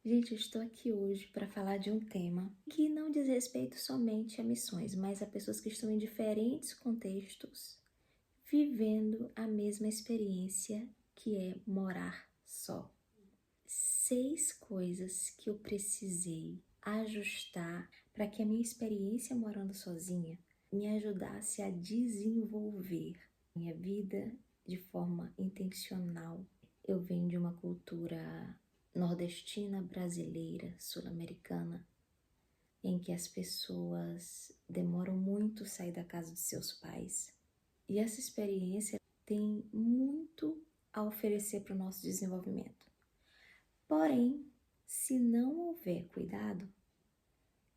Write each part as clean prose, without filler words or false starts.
Gente, eu estou aqui hoje para falar de um tema que não diz respeito somente a missões, mas a pessoas que estão em diferentes contextos, vivendo a mesma experiência que é morar só. 6 coisas que eu precisei ajustar para que a minha experiência morando sozinha me ajudasse a desenvolver minha vida de forma intencional. Eu venho de uma cultura nordestina, brasileira, sul-americana, em que as pessoas demoram muito a sair da casa de seus pais. E essa experiência tem muito a oferecer para o nosso desenvolvimento. Porém, se não houver cuidado,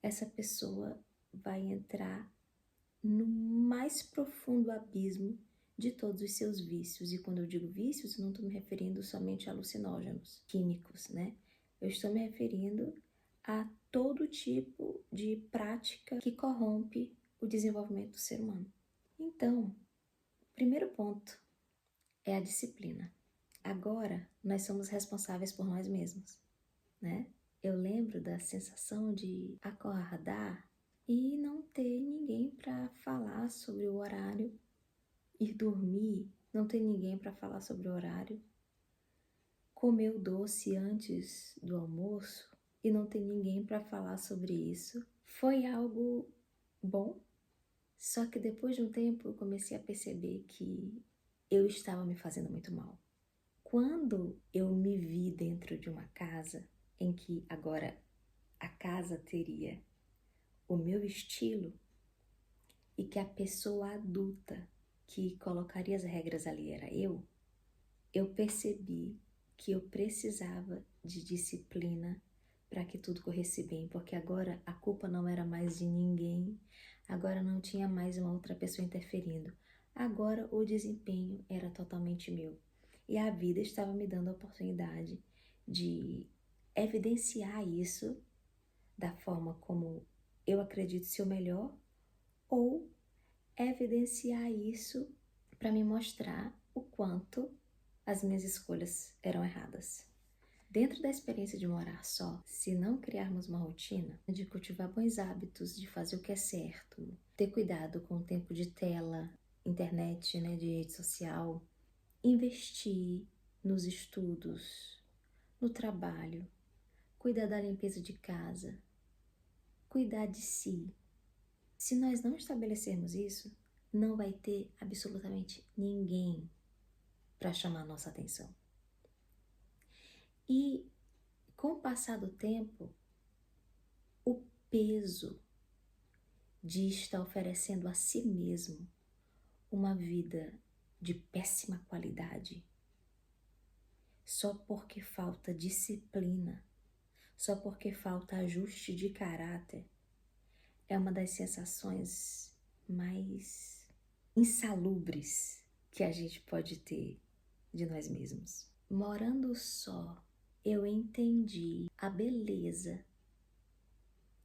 essa pessoa vai entrar no mais profundo abismo de todos os seus vícios. E quando eu digo vícios, eu não estou me referindo somente a alucinógenos, químicos, né? Eu estou me referindo a todo tipo de prática que corrompe o desenvolvimento do ser humano. Então, primeiro ponto é a disciplina. Agora, nós somos responsáveis por nós mesmos, né? Eu lembro da sensação de acordar e não ter ninguém para falar sobre o horário, ir dormir, não ter ninguém para falar sobre o horário, comer o doce antes do almoço e não ter ninguém para falar sobre isso. Foi algo bom, só que depois de um tempo eu comecei a perceber que eu estava me fazendo muito mal. Quando eu me vi dentro de uma casa em que agora a casa teria o meu estilo e que a pessoa adulta que colocaria as regras ali era eu percebi que eu precisava de disciplina para que tudo corresse bem, porque agora a culpa não era mais de ninguém, agora não tinha mais uma outra pessoa interferindo, agora o desempenho era totalmente meu. E a vida estava me dando a oportunidade de evidenciar isso da forma como eu acredito ser o melhor, ou evidenciar isso para me mostrar o quanto as minhas escolhas eram erradas. Dentro da experiência de morar só, se não criarmos uma rotina de cultivar bons hábitos, de fazer o que é certo, ter cuidado com o tempo de tela, internet, né, de rede social, investir nos estudos, no trabalho, cuidar da limpeza de casa, cuidar de si. Se nós não estabelecermos isso, não vai ter absolutamente ninguém para chamar a nossa atenção. E com o passar do tempo, o peso de estar oferecendo a si mesmo uma vida de péssima qualidade, só porque falta disciplina, só porque falta ajuste de caráter, é uma das sensações mais insalubres que a gente pode ter de nós mesmos. Morando só, eu entendi a beleza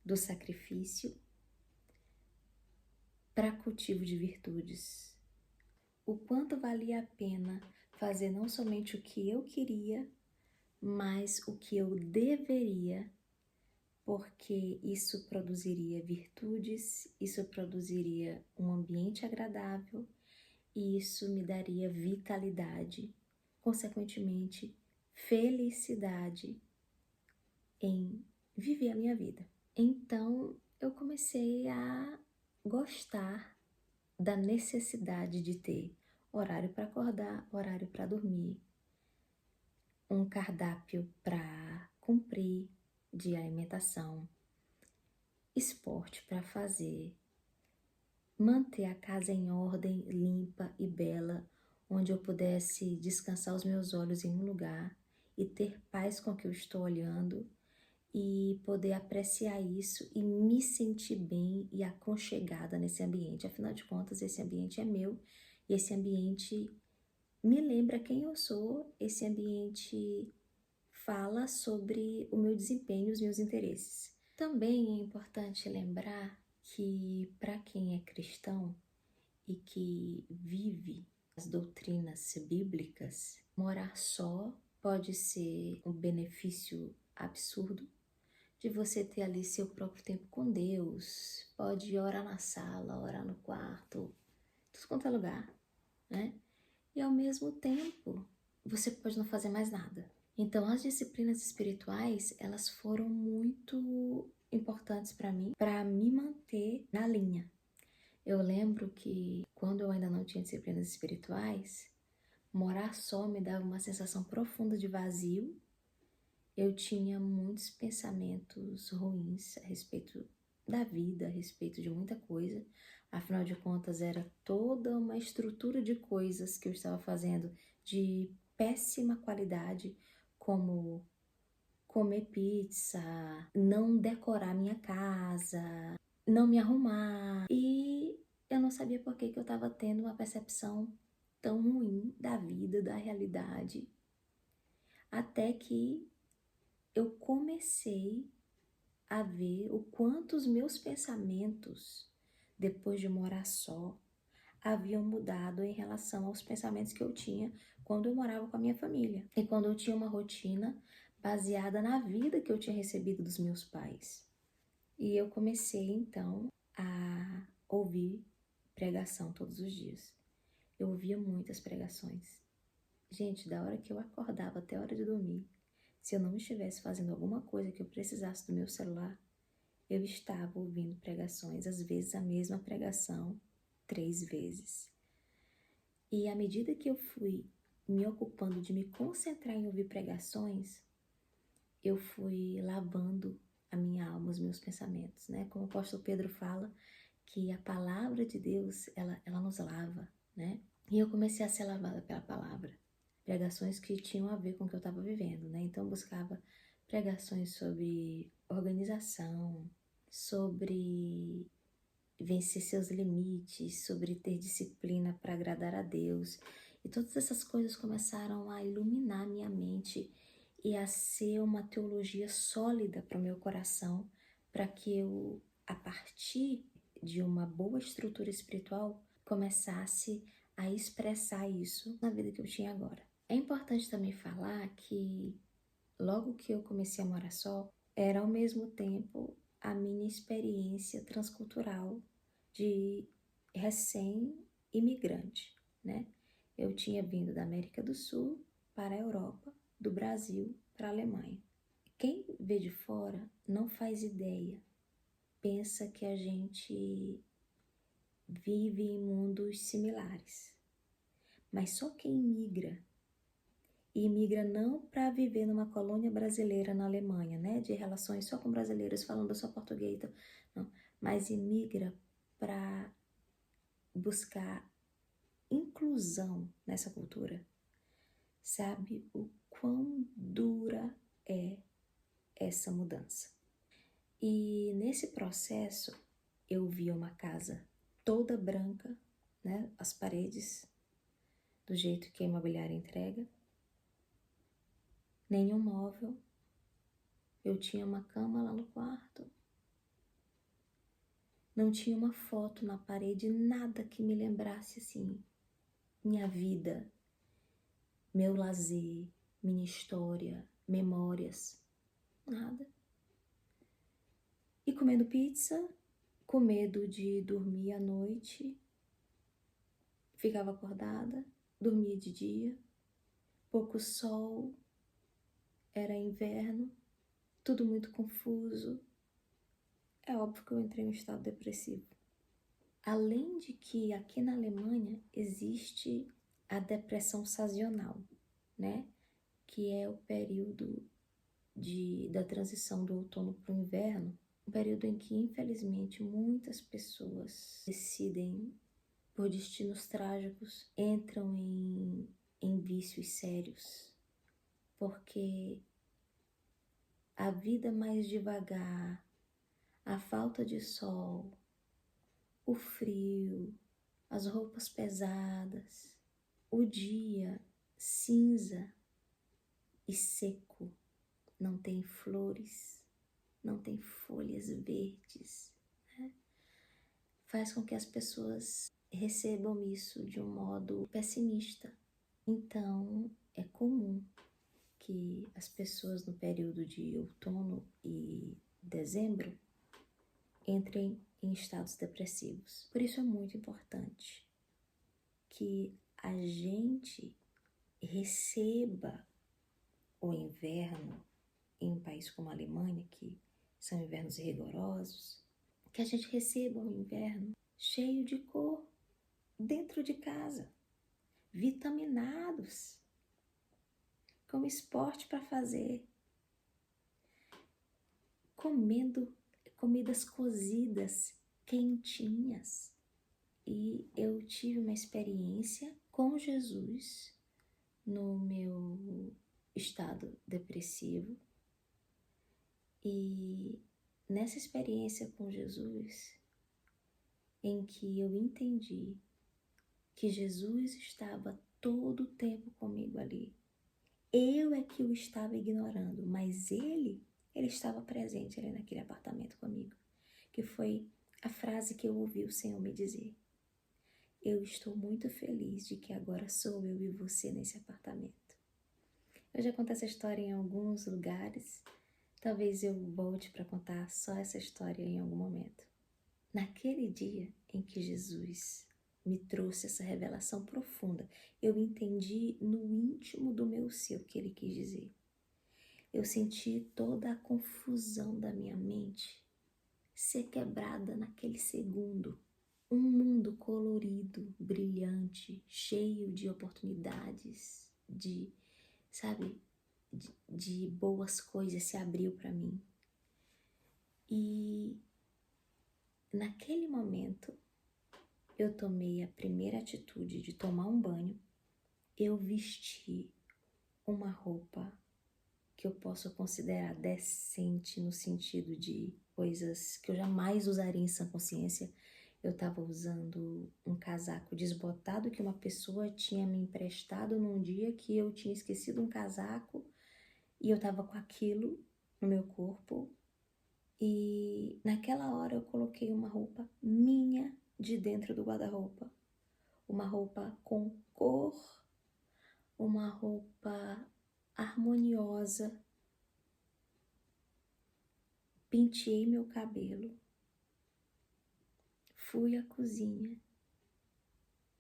do sacrifício para cultivo de virtudes. O quanto valia a pena fazer não somente o que eu queria, mas o que eu deveria, porque isso produziria virtudes, isso produziria um ambiente agradável e isso me daria vitalidade, consequentemente, felicidade em viver a minha vida. Então, eu comecei a gostar da necessidade de ter horário para acordar, horário para dormir, um cardápio para cumprir de alimentação, esporte para fazer, manter a casa em ordem, limpa e bela, onde eu pudesse descansar os meus olhos em um lugar e ter paz com o que eu estou olhando e poder apreciar isso e me sentir bem e aconchegada nesse ambiente. Afinal de contas, esse ambiente é meu e esse ambiente me lembra quem eu sou, esse ambiente fala sobre o meu desempenho e os meus interesses. Também é importante lembrar que para quem é cristão e que vive as doutrinas bíblicas, morar só pode ser um benefício absurdo de você ter ali seu próprio tempo com Deus. Pode orar na sala, orar no quarto, tudo quanto é lugar, né? E ao mesmo tempo, você pode não fazer mais nada. Então, as disciplinas espirituais, elas foram muito importantes para mim, para me manter na linha. Eu lembro que quando eu ainda não tinha disciplinas espirituais, morar só me dava uma sensação profunda de vazio. Eu tinha muitos pensamentos ruins a respeito da vida, a respeito de muita coisa. Afinal de contas, era toda uma estrutura de coisas que eu estava fazendo de péssima qualidade, como comer pizza, não decorar minha casa, não me arrumar. E eu não sabia por que eu estava tendo uma percepção tão ruim da vida, da realidade. Até que eu comecei a ver o quanto os meus pensamentos, depois de morar só, haviam mudado em relação aos pensamentos que eu tinha quando eu morava com a minha família. E quando eu tinha uma rotina baseada na vida que eu tinha recebido dos meus pais. E eu comecei, então, a ouvir pregação todos os dias. Eu ouvia muitas pregações. Gente, da hora que eu acordava até a hora de dormir, se eu não estivesse fazendo alguma coisa que eu precisasse do meu celular, eu estava ouvindo pregações, às vezes a mesma pregação, 3 vezes. E à medida que eu fui me ocupando de me concentrar em ouvir pregações, eu fui lavando a minha alma, os meus pensamentos, né? Como o apóstolo Pedro fala, que a palavra de Deus, ela nos lava, né? E eu comecei a ser lavada pela palavra. Pregações que tinham a ver com o que eu estava vivendo, né? Então eu buscava pregações sobre organização, sobre vencer seus limites, sobre ter disciplina para agradar a Deus. E todas essas coisas começaram a iluminar minha mente e a ser uma teologia sólida para o meu coração, para que eu, a partir de uma boa estrutura espiritual, começasse a expressar isso na vida que eu tinha agora. É importante também falar que logo que eu comecei a morar só, era ao mesmo tempo a minha experiência transcultural de recém-imigrante, né? Eu tinha vindo da América do Sul para a Europa, do Brasil para a Alemanha. Quem vê de fora não faz ideia, pensa que a gente vive em mundos similares. Mas só quem migra, e migra não para viver numa colônia brasileira na Alemanha, né, de relações só com brasileiros falando só português, não, mas imigra para buscar inclusão nessa cultura, sabe o quão dura é essa mudança. E nesse processo eu vi uma casa toda branca, né, as paredes do jeito que a imobiliária entrega, nenhum móvel. Eu tinha uma cama lá no quarto. Não tinha uma foto na parede, nada que me lembrasse assim, minha vida, meu lazer, minha história, memórias, nada. E comendo pizza, com medo de dormir à noite, ficava acordada, dormia de dia, pouco sol, era inverno, tudo muito confuso. É óbvio que eu entrei em um estado depressivo. Além de que aqui na Alemanha existe a depressão sazonal, né? Que é o período da transição do outono para o inverno, um período em que, infelizmente, muitas pessoas decidem, por destinos trágicos, entram em vícios sérios, porque a vida mais devagar, a falta de sol, o frio, as roupas pesadas, o dia cinza e seco, não tem flores, não tem folhas verdes, né? Faz com que as pessoas recebam isso de um modo pessimista. Então, é comum que as pessoas no período de outono e dezembro entrem em estados depressivos. Por isso é muito importante que a gente receba o inverno em um país como a Alemanha, que são invernos rigorosos, que a gente receba o inverno cheio de cor, dentro de casa, vitaminados, com esporte para fazer, comendo comidas cozidas, quentinhas. E eu tive uma experiência com Jesus no meu estado depressivo. E nessa experiência com Jesus, em que eu entendi que Jesus estava todo o tempo comigo ali, eu é que o estava ignorando, mas ele estava presente ali naquele apartamento comigo, que foi a frase que eu ouvi o Senhor me dizer: eu estou muito feliz de que agora sou eu e você nesse apartamento. Eu já contei essa história em alguns lugares, talvez eu volte para contar só essa história em algum momento. Naquele dia em que Jesus me trouxe essa revelação profunda, eu entendi no íntimo do meu ser o que ele quis dizer. Eu senti toda a confusão da minha mente ser quebrada naquele segundo. Um mundo colorido, brilhante, cheio de oportunidades, de boas coisas se abriu para mim. E naquele momento, eu tomei a primeira atitude de tomar um banho. Eu vesti uma roupa que eu posso considerar decente no sentido de coisas que eu jamais usaria em sã consciência. Eu estava usando um casaco desbotado que uma pessoa tinha me emprestado num dia que eu tinha esquecido um casaco e eu estava com aquilo no meu corpo. E naquela hora eu coloquei uma roupa minha de dentro do guarda-roupa. Uma roupa com cor, uma roupa harmoniosa. Penteei meu cabelo, fui à cozinha,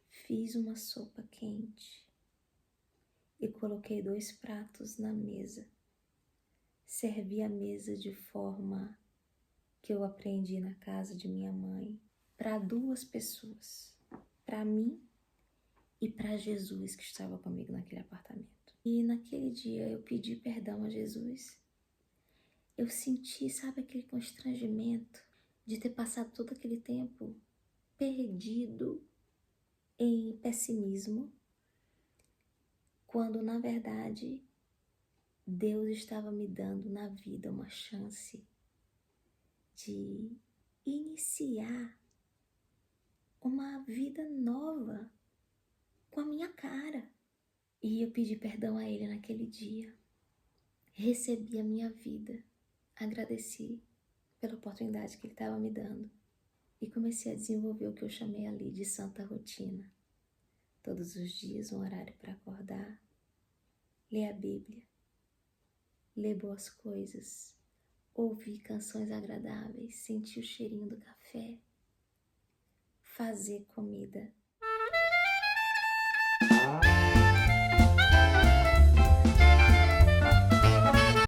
fiz uma sopa quente e coloquei 2 pratos na mesa. Servi a mesa de forma que eu aprendi na casa de minha mãe, para 2 pessoas, para mim e para Jesus que estava comigo naquele apartamento. E naquele dia eu pedi perdão a Jesus. Eu senti, sabe, aquele constrangimento de ter passado todo aquele tempo perdido em pessimismo, quando na verdade Deus estava me dando na vida uma chance de iniciar uma vida nova com a minha cara. E eu pedi perdão a Ele naquele dia, recebi a minha vida, agradeci pela oportunidade que Ele estava me dando e comecei a desenvolver o que eu chamei ali de santa rotina. Todos os dias um horário para acordar, ler a Bíblia, ler boas coisas, ouvir canções agradáveis, sentir o cheirinho do café, fazer comida